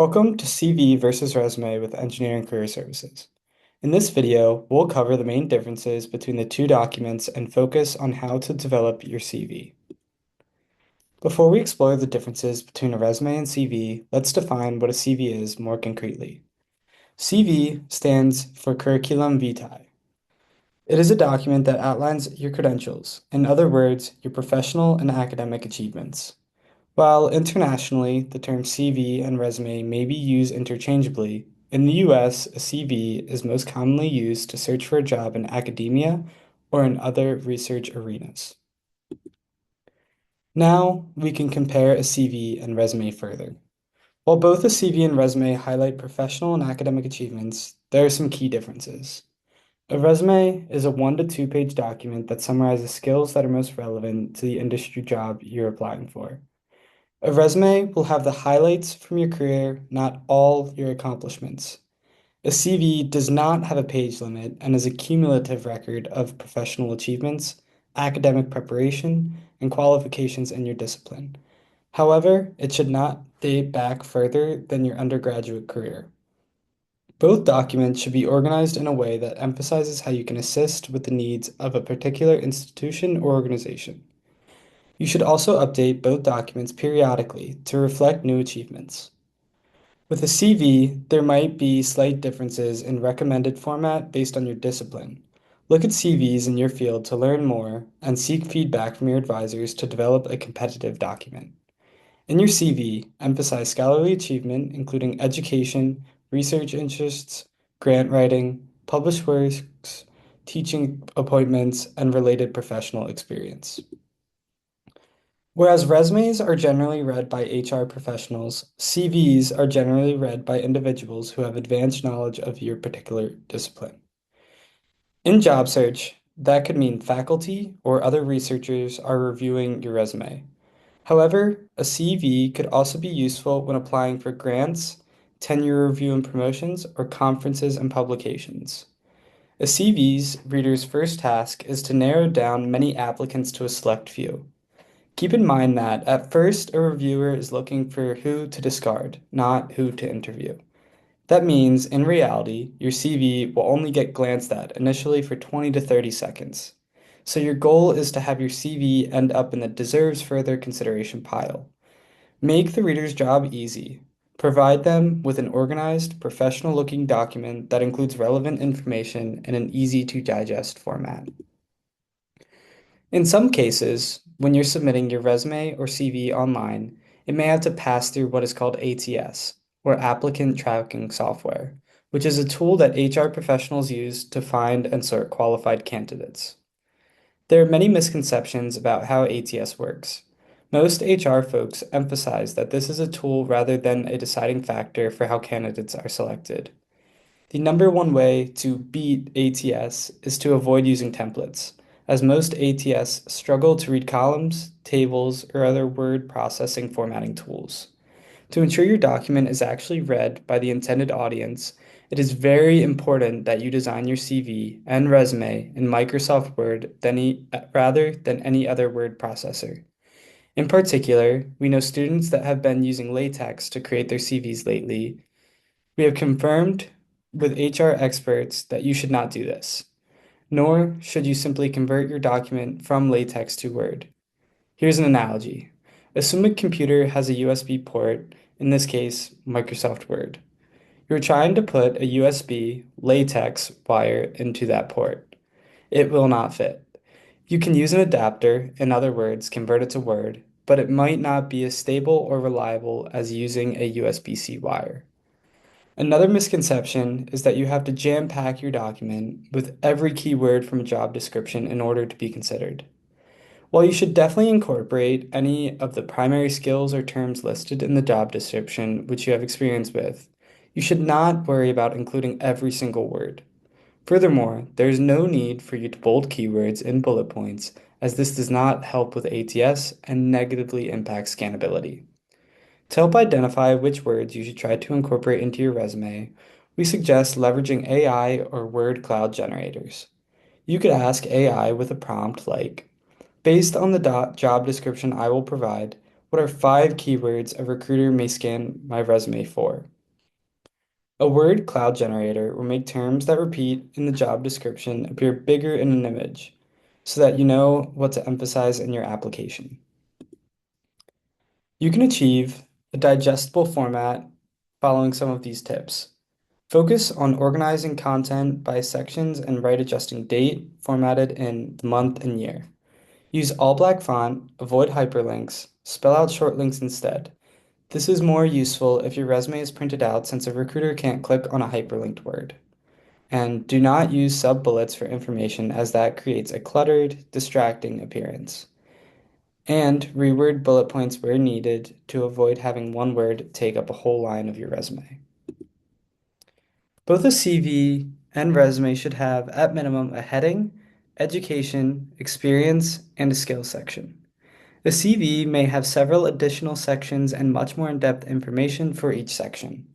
Welcome to CV versus Resume with Engineering Career Services. In this video, we'll cover the main differences between the two documents and focus on how to develop your CV. Before we explore the differences between a resume and CV, let's define what a CV is more concretely. CV stands for Curriculum Vitae. It is a document that outlines your credentials, in other words, your professional and academic achievements. While internationally, the term CV and resume may be used interchangeably, in the US, a CV is most commonly used to search for a job in academia or in other research arenas. Now, we can compare a CV and resume further. While both a CV and resume highlight professional and academic achievements, there are some key differences. A resume is a 1 to 2 page document that summarizes skills that are most relevant to the industry job you're applying for. A resume will have the highlights from your career, not all your accomplishments. A CV does not have a page limit and is a cumulative record of professional achievements, academic preparation, and qualifications in your discipline. However, it should not date back further than your undergraduate career. Both documents should be organized in a way that emphasizes how you can assist with the needs of a particular institution or organization. You should also update both documents periodically to reflect new achievements. With a CV, there might be slight differences in recommended format based on your discipline. Look at CVs in your field to learn more and seek feedback from your advisors to develop a competitive document. In your CV, emphasize scholarly achievement, including education, research interests, grant writing, published works, teaching appointments, and related professional experience. Whereas resumes are generally read by HR professionals, CVs are generally read by individuals who have advanced knowledge of your particular discipline. In job search, that could mean faculty or other researchers are reviewing your resume. However, a CV could also be useful when applying for grants, tenure review and promotions, or conferences and publications. A CV's reader's first task is to narrow down many applicants to a select few. Keep in mind that at first, a reviewer is looking for who to discard, not who to interview. That means, in reality, your CV will only get glanced at initially for 20 to 30 seconds. So your goal is to have your CV end up in the deserves further consideration pile. Make the reader's job easy. Provide them with an organized, professional-looking document that includes relevant information in an easy-to-digest format. In some cases, when you're submitting your resume or CV online, it may have to pass through what is called ATS, or Applicant Tracking Software, which is a tool that HR professionals use to find and sort qualified candidates. There are many misconceptions about how ATS works. Most HR folks emphasize that this is a tool rather than a deciding factor for how candidates are selected. The number one way to beat ATS is to avoid using templates, as most ATS struggle to read columns, tables, or other word processing formatting tools. To ensure your document is actually read by the intended audience, it is very important that you design your CV and resume in Microsoft Word rather than any other word processor. In particular, we know students that have been using LaTeX to create their CVs lately. We have confirmed with HR experts that you should not do this, nor should you simply convert your document from LaTeX to Word. Here's an analogy. Assume a computer has a USB port, in this case, Microsoft Word. You're trying to put a USB LaTeX wire into that port. It will not fit. You can use an adapter, in other words, convert it to Word, but it might not be as stable or reliable as using a USB-C wire. Another misconception is that you have to jam-pack your document with every keyword from a job description in order to be considered. While you should definitely incorporate any of the primary skills or terms listed in the job description which you have experience with, you should not worry about including every single word. Furthermore, there is no need for you to bold keywords in bullet points, as this does not help with ATS and negatively impacts scannability. To help identify which words you should try to incorporate into your resume, we suggest leveraging AI or word cloud generators. You could ask AI with a prompt like, based on the job description I will provide, what are 5 keywords a recruiter may scan my resume for? A word cloud generator will make terms that repeat in the job description appear bigger in an image so that you know what to emphasize in your application. You can achieve a digestible format following some of these tips. Focus on organizing content by sections and write adjusting date formatted in the month and year. Use all black font, avoid hyperlinks, spell out short links instead. This is more useful if your resume is printed out since a recruiter can't click on a hyperlinked word. And do not use sub-bullets for information as that creates a cluttered, distracting appearance. And reword bullet points where needed to avoid having one word take up a whole line of your resume. Both a CV and resume should have, at minimum, a heading, education, experience, and a skills section. The CV may have several additional sections and much more in-depth information for each section.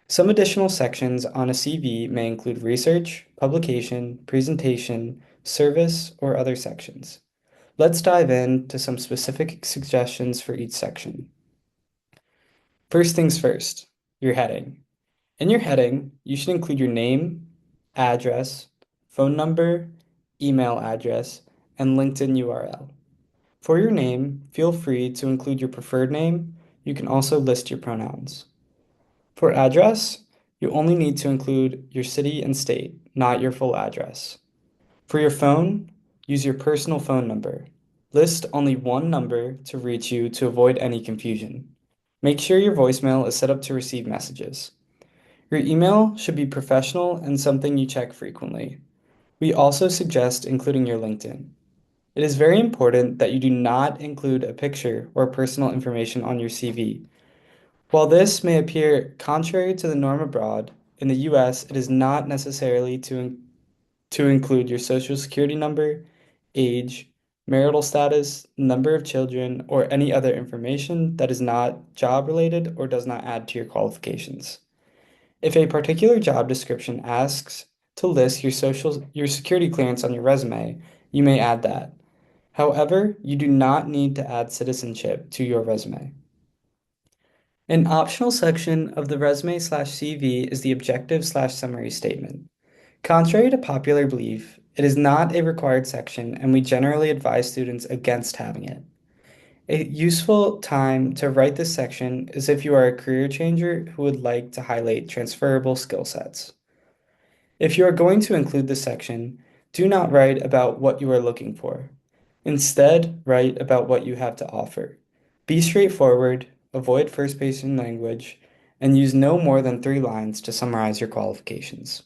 Some additional sections on a CV may include research, publication, presentation, service, or other sections. Let's dive into some specific suggestions for each section. First things first, your heading. In your heading, you should include your name, address, phone number, email address, and LinkedIn URL. For your name, feel free to include your preferred name. You can also list your pronouns. For address, you only need to include your city and state, not your full address. For your phone, use your personal phone number. List only one number to reach you to avoid any confusion. Make sure your voicemail is set up to receive messages. Your email should be professional and something you check frequently. We also suggest including your LinkedIn. It is very important that you do not include a picture or personal information on your CV. While this may appear contrary to the norm abroad, in the US, it is not necessarily to include your social security number, age, marital status, number of children, or any other information that is not job related or does not add to your qualifications. If a particular job description asks to list your security clearance on your resume, you may add that. However, you do not need to add citizenship to your resume. An optional section of the resume/CV is the objective/summary statement. Contrary to popular belief, it is not a required section, and we generally advise students against having it. A useful time to write this section is if you are a career changer who would like to highlight transferable skill sets. If you are going to include this section, do not write about what you are looking for. Instead, write about what you have to offer. Be straightforward, avoid first-person language, and use no more than 3 lines to summarize your qualifications.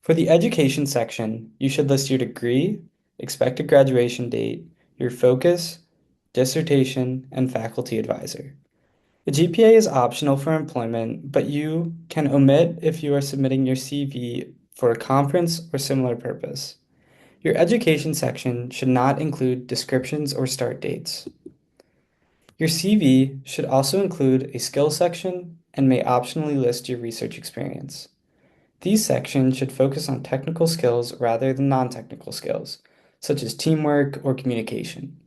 For the education section, you should list your degree, expected graduation date, your focus, dissertation, and faculty advisor. The GPA is optional for employment, but you can omit if you are submitting your CV for a conference or similar purpose. Your education section should not include descriptions or start dates. Your CV should also include a skills section and may optionally list your research experience. These sections should focus on technical skills rather than non-technical skills, such as teamwork or communication.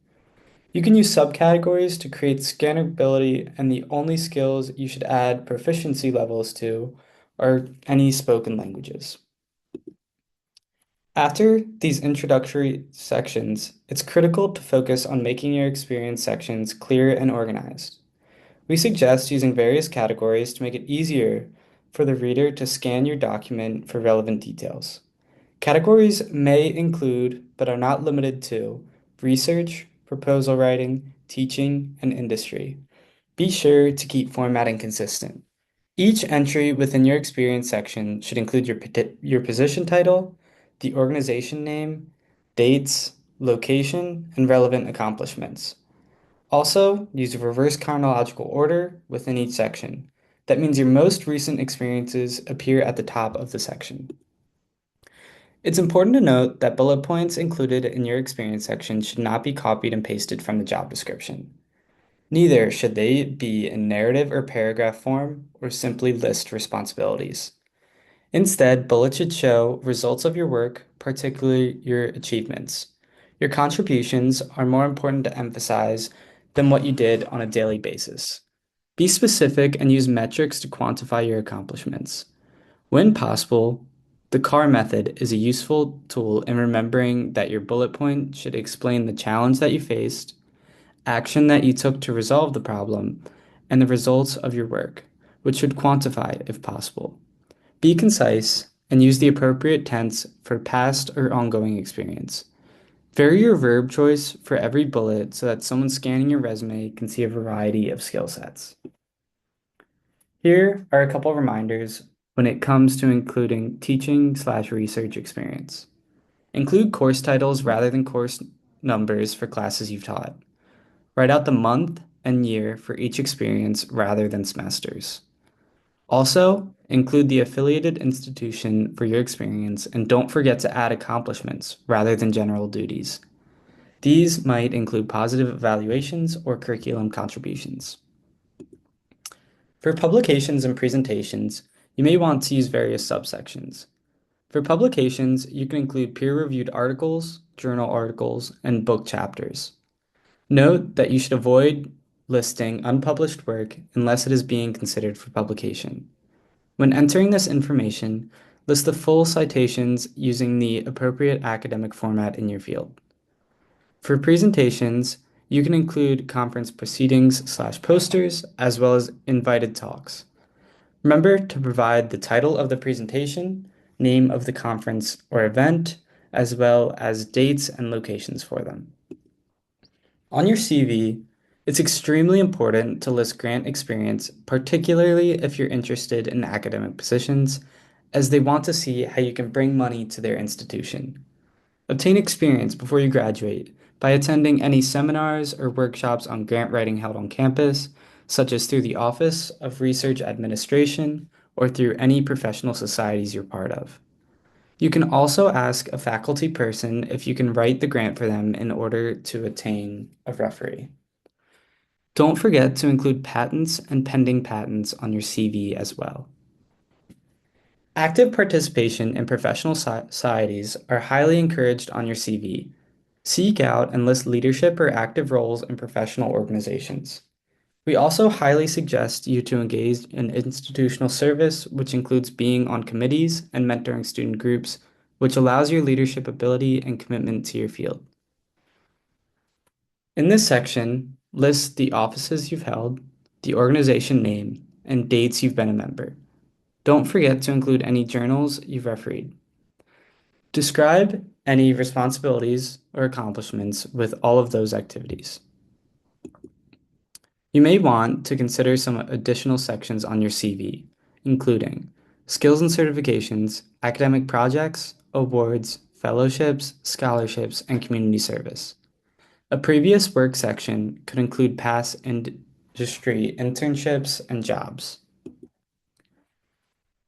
You can use subcategories to create scannability, and the only skills you should add proficiency levels to are any spoken languages. After these introductory sections, it's critical to focus on making your experience sections clear and organized. We suggest using various categories to make it easier for the reader to scan your document for relevant details. Categories may include, but are not limited to, research, proposal writing, teaching, and industry. Be sure to keep formatting consistent. Each entry within your experience section should include your position title, the organization name, dates, location, and relevant accomplishments. Also, use a reverse chronological order within each section. That means your most recent experiences appear at the top of the section. It's important to note that bullet points included in your experience section should not be copied and pasted from the job description. Neither should they be in narrative or paragraph form or simply list responsibilities. Instead, bullets should show results of your work, particularly your achievements. Your contributions are more important to emphasize than what you did on a daily basis. Be specific and use metrics to quantify your accomplishments. When possible, the CAR method is a useful tool in remembering that your bullet point should explain the challenge that you faced, action that you took to resolve the problem, and the results of your work, which should quantify if possible. Be concise and use the appropriate tense for past or ongoing experience. Vary your verb choice for every bullet so that someone scanning your resume can see a variety of skill sets. Here are a couple reminders when it comes to including teaching/research experience. Include course titles rather than course numbers for classes you've taught. Write out the month and year for each experience rather than semesters. Also, include the affiliated institution for your experience and don't forget to add accomplishments rather than general duties. These might include positive evaluations or curriculum contributions. For publications and presentations, you may want to use various subsections. For publications, you can include peer-reviewed articles, journal articles, and book chapters. Note that you should avoid listing unpublished work unless it is being considered for publication. When entering this information, list the full citations using the appropriate academic format in your field. For presentations, you can include conference proceedings/posters as well as invited talks. Remember to provide the title of the presentation, name of the conference or event, as well as dates and locations for them. On your CV, it's extremely important to list grant experience, particularly if you're interested in academic positions, as they want to see how you can bring money to their institution. Obtain experience before you graduate by attending any seminars or workshops on grant writing held on campus, such as through the Office of Research Administration or through any professional societies you're part of. You can also ask a faculty person if you can write the grant for them in order to attain a referee. Don't forget to include patents and pending patents on your CV as well. Active participation in professional societies are highly encouraged on your CV. Seek out and list leadership or active roles in professional organizations. We also highly suggest you to engage in institutional service, which includes being on committees and mentoring student groups, which allows your leadership ability and commitment to your field. In this section, list the offices you've held, the organization name, and dates you've been a member. Don't forget to include any journals you've refereed. Describe any responsibilities or accomplishments with all of those activities. You may want to consider some additional sections on your CV, including skills and certifications, academic projects, awards, fellowships, scholarships, and community service. A previous work section could include past industry internships and jobs.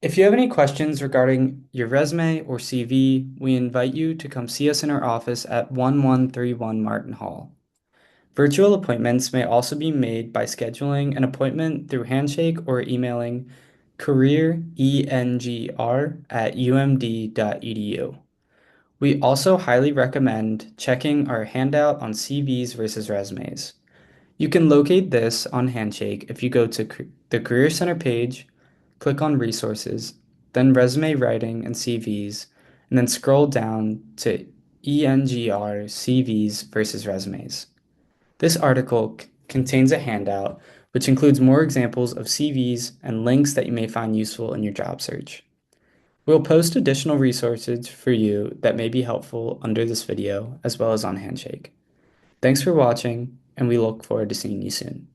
If you have any questions regarding your resume or CV, we invite you to come see us in our office at 1131 Martin Hall. Virtual appointments may also be made by scheduling an appointment through Handshake or emailing careerengr@umd.edu. We also highly recommend checking our handout on CVs versus resumes. You can locate this on Handshake if you go to the Career Center page, click on Resources, then Resume Writing and CVs, and then scroll down to ENGR CVs versus resumes. This article contains a handout which includes more examples of CVs and links that you may find useful in your job search. We'll post additional resources for you that may be helpful under this video as well as on Handshake. Thanks for watching, and we look forward to seeing you soon.